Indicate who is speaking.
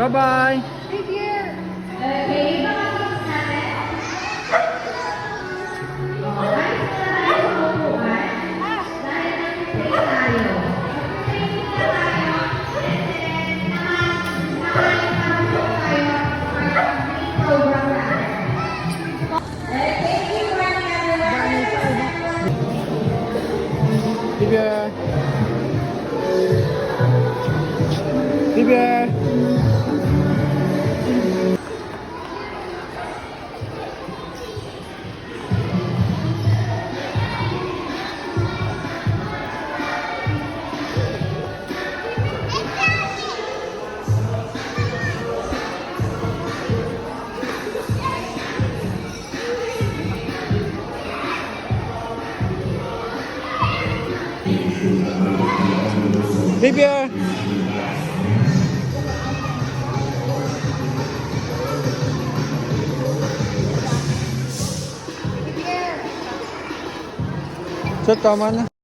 Speaker 1: Bye-bye.
Speaker 2: Thank you. Okay, makapos natin. Okay, tayo upuan. Dahil nag-pray tayo. Mag-pray muna tayo. And then, nakakapos tayo for the free program natin. Thank you for everyone.
Speaker 1: Livia. Livia. Livia. So, tama na.